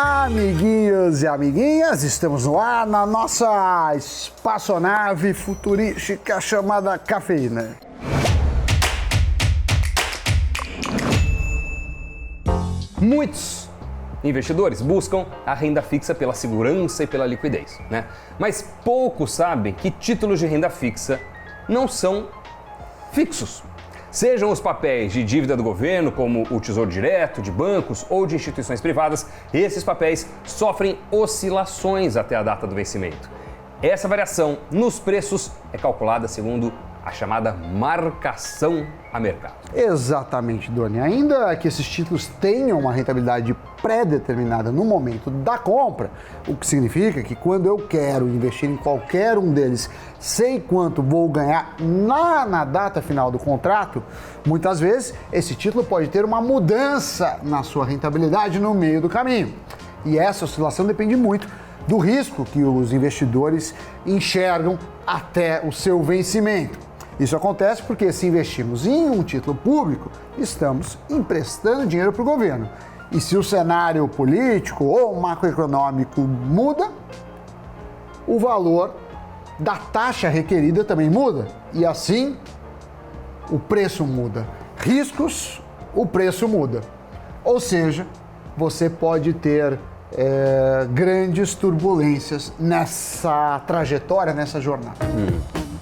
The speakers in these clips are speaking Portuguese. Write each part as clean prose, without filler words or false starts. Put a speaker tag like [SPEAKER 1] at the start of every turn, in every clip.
[SPEAKER 1] Amiguinhos e amiguinhas, estamos no ar na nossa espaçonave futurística chamada Cafeína.
[SPEAKER 2] Muitos investidores buscam a renda fixa pela segurança e pela liquidez, né? Mas poucos sabem que títulos de renda fixa não são fixos. Sejam os papéis de dívida do governo, como o Tesouro Direto, de bancos ou de instituições privadas, esses papéis sofrem oscilações até a data do vencimento. Essa variação nos preços é calculada segundo a chamada marcação a mercado.
[SPEAKER 1] Exatamente, Doni. Ainda que esses títulos tenham uma rentabilidade pré-determinada no momento da compra, o que significa que quando eu quero investir em qualquer um deles, sei quanto vou ganhar na data final do contrato, muitas vezes esse título pode ter uma mudança na sua rentabilidade no meio do caminho. E essa oscilação depende muito do risco que os investidores enxergam até o seu vencimento. Isso acontece porque se investimos em um título público, estamos emprestando dinheiro para o governo. E se o cenário político ou macroeconômico muda, o valor da taxa requerida também muda. E assim, o preço muda. Riscos, o preço muda. Ou seja, você pode ter grandes turbulências nessa trajetória, nessa jornada.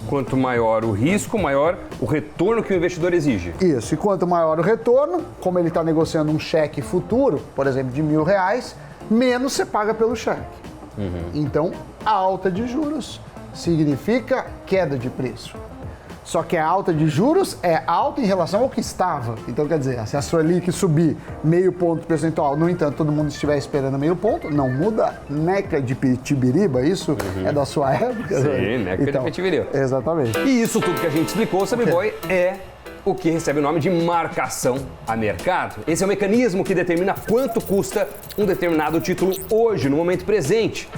[SPEAKER 2] Quanto maior o risco, maior o retorno que o investidor exige.
[SPEAKER 1] Isso, e quanto maior o retorno, como ele está negociando um cheque futuro, por exemplo, de R$1.000, menos você paga pelo cheque. Então, a alta de juros significa queda de preço. Só que a alta de juros é alta em relação ao que estava. Então, quer dizer, se a Selic subir meio ponto percentual, no entanto, todo mundo estiver esperando meio ponto, não muda neca de pitibiriba, isso é da sua época?
[SPEAKER 2] Sim, neca de pitibiriba.
[SPEAKER 1] Exatamente.
[SPEAKER 2] E isso tudo que a gente explicou, Sammy Boy, é o que recebe o nome de marcação a mercado. Esse é o mecanismo que determina quanto custa um determinado título hoje, no momento presente.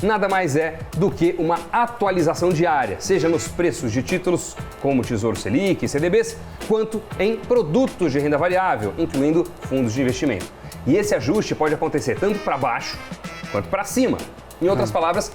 [SPEAKER 2] Nada mais é do que uma atualização diária, seja nos preços de títulos como Tesouro Selic e CDBs, quanto em produtos de renda variável, incluindo fundos de investimento. E esse ajuste pode acontecer tanto para baixo quanto para cima. Em outras palavras,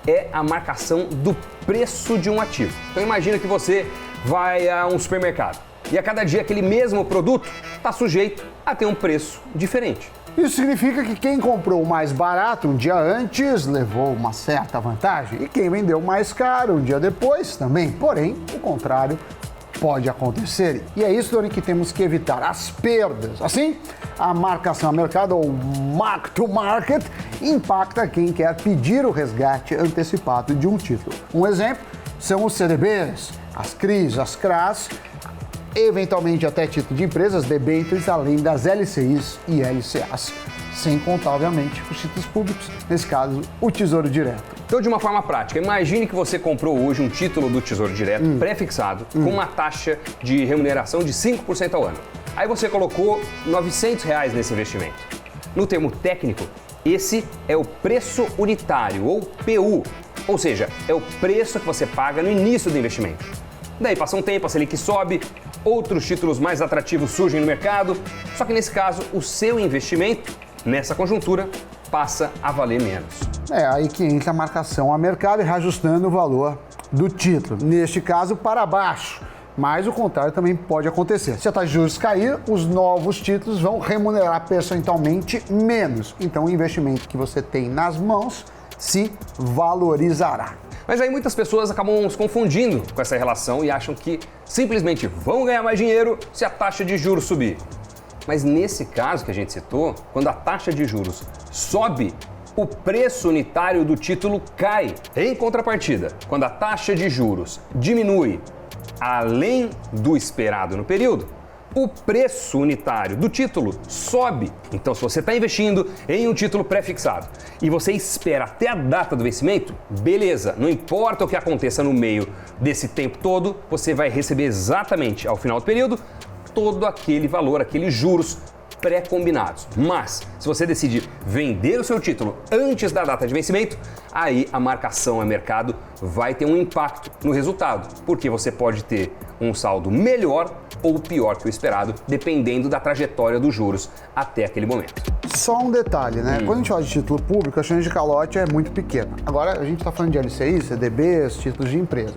[SPEAKER 2] é a marcação do preço de um ativo. Então imagina que você vai a um supermercado e a cada dia aquele mesmo produto está sujeito a ter um preço diferente.
[SPEAKER 1] Isso significa que quem comprou mais barato um dia antes levou uma certa vantagem e quem vendeu mais caro um dia depois também. Porém, o contrário pode acontecer. E é isso, Doni, que temos que evitar, as perdas. Assim, a marcação a mercado, ou mark to market, impacta quem quer pedir o resgate antecipado de um título. Um exemplo são os CDBs, as CRIs, as CRAs, eventualmente até título de empresas, debêntures, além das LCIs e LCAs, sem contar, obviamente, os títulos públicos, nesse caso, o Tesouro Direto.
[SPEAKER 2] Então, de uma forma prática, imagine que você comprou hoje um título do Tesouro Direto pré-fixado com uma taxa de remuneração de 5% ao ano. Aí você colocou R$900 nesse investimento. No termo técnico, esse é o preço unitário, ou PU, ou seja, é o preço que você paga no início do investimento. Daí passa um tempo, a Selic sobe, outros títulos mais atrativos surgem no mercado, só que nesse caso o seu investimento, nessa conjuntura, passa a valer menos.
[SPEAKER 1] É aí que entra a marcação a mercado e reajustando o valor do título, neste caso para baixo, mas o contrário também pode acontecer. Se a taxa de juros cair, os novos títulos vão remunerar percentualmente menos, então o investimento que você tem nas mãos se valorizará.
[SPEAKER 2] Mas aí muitas pessoas acabam se confundindo com essa relação e acham que simplesmente vão ganhar mais dinheiro se a taxa de juros subir. Mas nesse caso que a gente citou, quando a taxa de juros sobe, o preço unitário do título cai. Em contrapartida, quando a taxa de juros diminui além do esperado no período, o preço unitário do título sobe. Então, se você está investindo em um título pré-fixado e você espera até a data do vencimento, beleza, não importa o que aconteça no meio desse tempo todo, você vai receber exatamente ao final do período todo aquele valor, aqueles juros pré-combinados. Mas, se você decidir vender o seu título antes da data de vencimento, aí a marcação a mercado vai ter um impacto no resultado, porque você pode ter um saldo melhor ou pior que o esperado, dependendo da trajetória dos juros até aquele momento.
[SPEAKER 1] Só um detalhe, né? Quando a gente fala de título público, a chance de calote é muito pequena. Agora, a gente está falando de LCI, CDBs, títulos de empresa.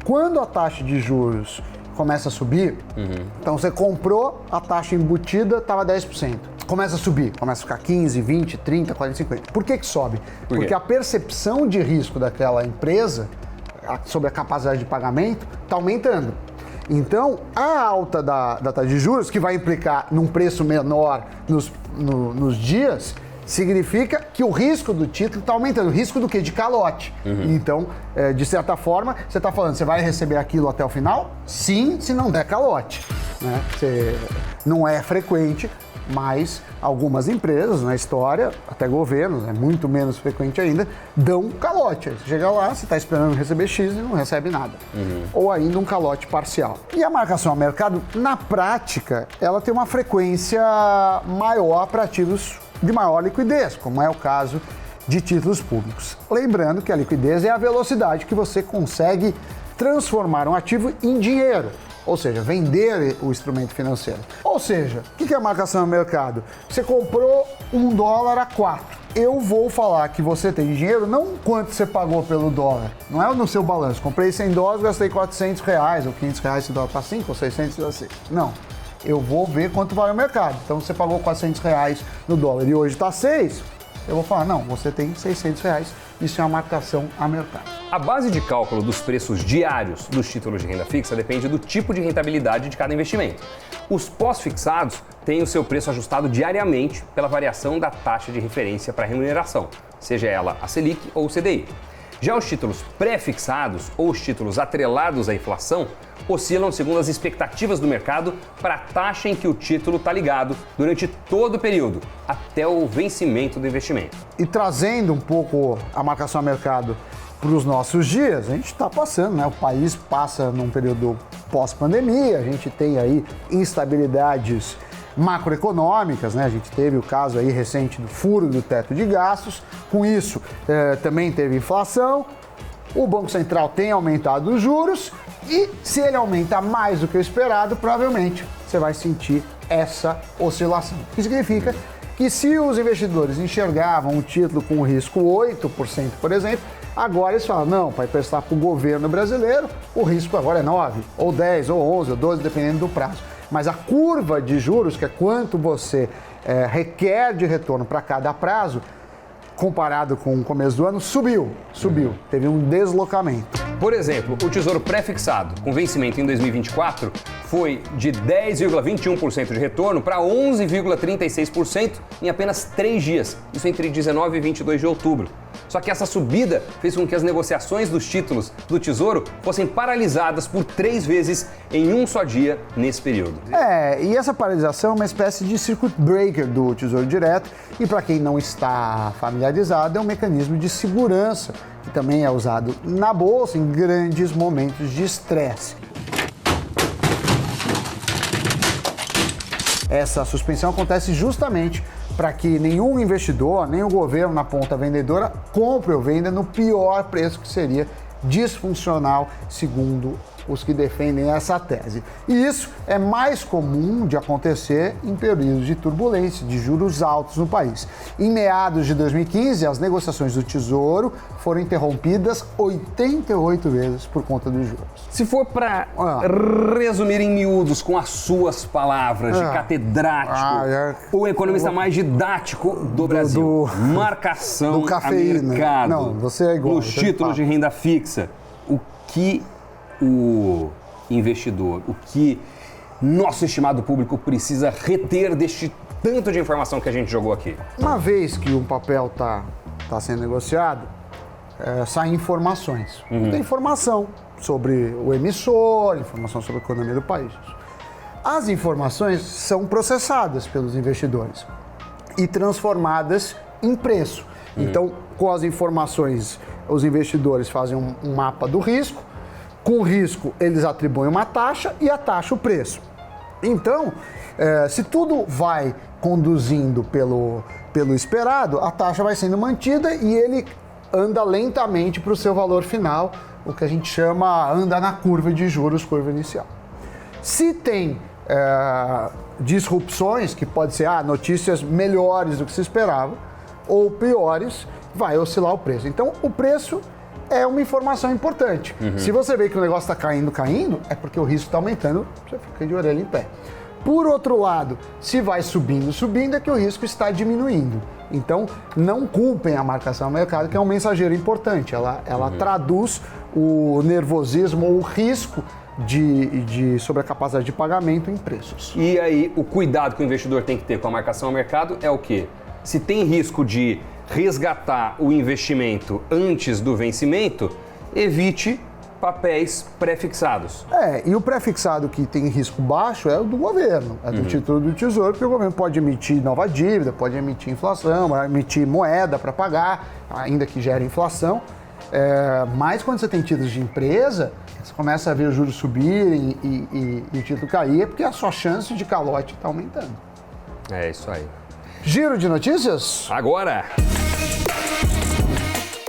[SPEAKER 1] Quando a taxa de juros começa a subir, então você comprou, a taxa embutida estava 10%. Começa a subir, começa a ficar 15, 20, 30, 40, 50. Por que sobe? Porque a percepção de risco daquela empresa sobre a capacidade de pagamento está aumentando. Então, a alta da taxa de juros, que vai implicar num preço menor nos dias, significa que o risco do título está aumentando. O risco do quê? De calote. Então, de certa forma, você está falando, você vai receber aquilo até o final? Sim, se não der calote. Né? Não é frequente, mas algumas empresas na história, até governos, é muito menos frequente ainda, dão calote. Você chega lá, você está esperando receber X e não recebe nada. Ou ainda um calote parcial. E a marcação a mercado, na prática, ela tem uma frequência maior para ativos de maior liquidez, como é o caso de títulos públicos. Lembrando que a liquidez é a velocidade que você consegue transformar um ativo em dinheiro. Ou seja, vender o instrumento financeiro. Ou seja, o que é a marcação a mercado? Você comprou $1 a 4. Eu vou falar que você tem dinheiro, não quanto você pagou pelo dólar. Não é no seu balanço. Comprei $100, gastei R$400, ou R$500 se o dólar para 5, ou 600 para 6. Não. Eu vou ver quanto vale o mercado. Então, você pagou R$400 no dólar e hoje está 6, eu vou falar, não, você tem R$600. Isso é uma marcação a mercado.
[SPEAKER 2] A base de cálculo dos preços diários dos títulos de renda fixa depende do tipo de rentabilidade de cada investimento. Os pós-fixados têm o seu preço ajustado diariamente pela variação da taxa de referência para remuneração, seja ela a Selic ou o CDI. Já os títulos pré-fixados ou os títulos atrelados à inflação oscilam segundo as expectativas do mercado para a taxa em que o título está ligado durante todo o período, até o vencimento do investimento.
[SPEAKER 1] E trazendo um pouco a marcação a mercado para os nossos dias, a gente está passando, né? O país passa num período pós-pandemia, a gente tem aí instabilidades macroeconômicas, né? A gente teve o caso aí recente do furo do teto de gastos, com isso também teve inflação, o Banco Central tem aumentado os juros e se ele aumenta mais do que o esperado, provavelmente você vai sentir essa oscilação. O que significa que se os investidores enxergavam o título com risco 8%, por exemplo, agora eles falam, não, para emprestar para o governo brasileiro, o risco agora é 9, ou 10, ou 11, ou 12, dependendo do prazo. Mas a curva de juros, que é quanto você requer de retorno para cada prazo, comparado com o começo do ano, subiu, teve um deslocamento.
[SPEAKER 2] Por exemplo, o Tesouro pré-fixado, com vencimento em 2024, foi de 10,21% de retorno para 11,36% em apenas 3 dias, isso entre 19 e 22 de outubro. Só que essa subida fez com que as negociações dos títulos do Tesouro fossem paralisadas por 3 vezes em um só dia nesse período.
[SPEAKER 1] E essa paralisação é uma espécie de circuit breaker do Tesouro Direto e, para quem não está familiarizado, é um mecanismo de segurança que também é usado na Bolsa em grandes momentos de estresse. Essa suspensão acontece justamente para que nenhum investidor, nem o governo na ponta vendedora, compre ou venda no pior preço, que seria disfuncional, segundo os que defendem essa tese. E isso é mais comum de acontecer em períodos de turbulência, de juros altos no país. Em meados de 2015, as negociações do Tesouro foram interrompidas 88 vezes por conta dos juros.
[SPEAKER 2] Se for para resumir em miúdos com as suas palavras de catedrático, o economista mais didático do Brasil, marcação
[SPEAKER 1] do cafeína.
[SPEAKER 2] A mercado,
[SPEAKER 1] não, você é igual,
[SPEAKER 2] nos títulos de renda fixa, o que o investidor, o que nosso estimado público precisa reter deste tanto de informação que a gente jogou aqui?
[SPEAKER 1] Uma vez que um papel está sendo negociado, saem informações. Tem informação sobre o emissor, informação sobre a economia do país. As informações são processadas pelos investidores e transformadas em preço. Então, com as informações, os investidores fazem um mapa do risco. Com o risco, eles atribuem uma taxa e a taxa o preço. Então, se tudo vai conduzindo pelo esperado, a taxa vai sendo mantida e ele anda lentamente para o seu valor final, o que a gente chama anda na curva de juros, curva inicial. Se tem disrupções, que pode ser notícias melhores do que se esperava, ou piores, vai oscilar o preço. Então, o preço é uma informação importante. Se você vê que o negócio está caindo, é porque o risco está aumentando, você fica de orelha em pé. Por outro lado, se vai subindo, é que o risco está diminuindo. Então, não culpem a marcação ao mercado, que é um mensageiro importante. Ela traduz o nervosismo ou o risco sobre a capacidade de pagamento em preços.
[SPEAKER 2] E aí, o cuidado que o investidor tem que ter com a marcação ao mercado é o quê? Se tem risco de resgatar o investimento antes do vencimento, evite papéis pré-fixados.
[SPEAKER 1] E o pré-fixado que tem risco baixo é o do governo, é do título do Tesouro, porque o governo pode emitir nova dívida, pode emitir inflação, vai emitir moeda para pagar, ainda que gere inflação. Mas quando você tem títulos de empresa, você começa a ver os juros subirem e o título cair, é porque a sua chance de calote está aumentando.
[SPEAKER 2] É isso aí.
[SPEAKER 1] Giro de notícias?
[SPEAKER 2] Agora!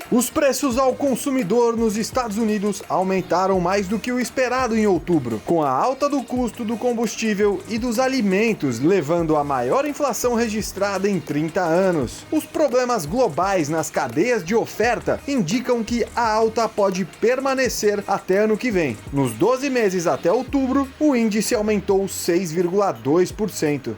[SPEAKER 3] Os preços ao consumidor nos Estados Unidos aumentaram mais do que o esperado em outubro, com a alta do custo do combustível e dos alimentos, levando à maior inflação registrada em 30 anos. Os problemas globais nas cadeias de oferta indicam que a alta pode permanecer até ano que vem. Nos 12 meses até outubro, o índice aumentou 6,2%.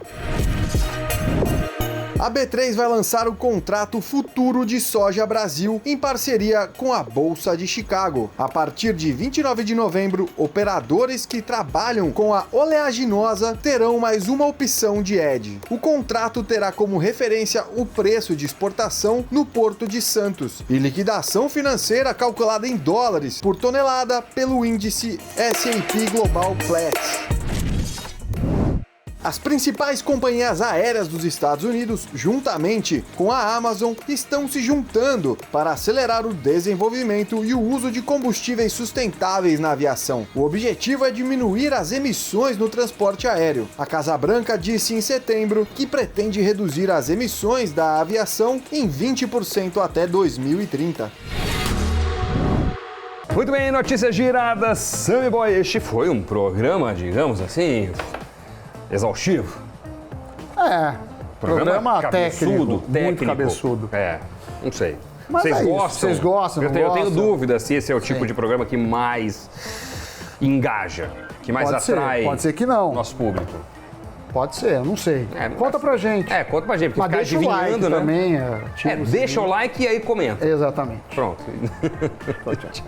[SPEAKER 3] A B3 vai lançar o contrato futuro de soja Brasil em parceria com a Bolsa de Chicago. A partir de 29 de novembro, operadores que trabalham com a oleaginosa terão mais uma opção de hedge. O contrato terá como referência o preço de exportação no Porto de Santos e liquidação financeira calculada em dólares por tonelada pelo índice S&P Global Platts. As principais companhias aéreas dos Estados Unidos, juntamente com a Amazon, estão se juntando para acelerar o desenvolvimento e o uso de combustíveis sustentáveis na aviação. O objetivo é diminuir as emissões no transporte aéreo. A Casa Branca disse em setembro que pretende reduzir as emissões da aviação em 20% até 2030.
[SPEAKER 2] Muito bem, notícias giradas, Sammy Boy. Este foi um programa, digamos assim, exaustivo.
[SPEAKER 1] Programa
[SPEAKER 2] cabeçudo,
[SPEAKER 1] técnico, muito cabeçudo.
[SPEAKER 2] Não sei.
[SPEAKER 1] Mas
[SPEAKER 2] Vocês
[SPEAKER 1] isso,
[SPEAKER 2] gostam?
[SPEAKER 1] vocês gostam, não
[SPEAKER 2] Eu tenho
[SPEAKER 1] gostam?
[SPEAKER 2] dúvida se esse é o tipo de programa que mais engaja, que mais atrai
[SPEAKER 1] pode ser que não.
[SPEAKER 2] nosso público.
[SPEAKER 1] Pode ser, eu não sei. Conta pra gente.
[SPEAKER 2] Conta pra gente, porque
[SPEAKER 1] Mas
[SPEAKER 2] ficar
[SPEAKER 1] deixa o like
[SPEAKER 2] adivinhando, né?
[SPEAKER 1] também.
[SPEAKER 2] Deixa o like e aí comenta.
[SPEAKER 1] Exatamente.
[SPEAKER 2] Pronto.
[SPEAKER 1] Tchau, tchau.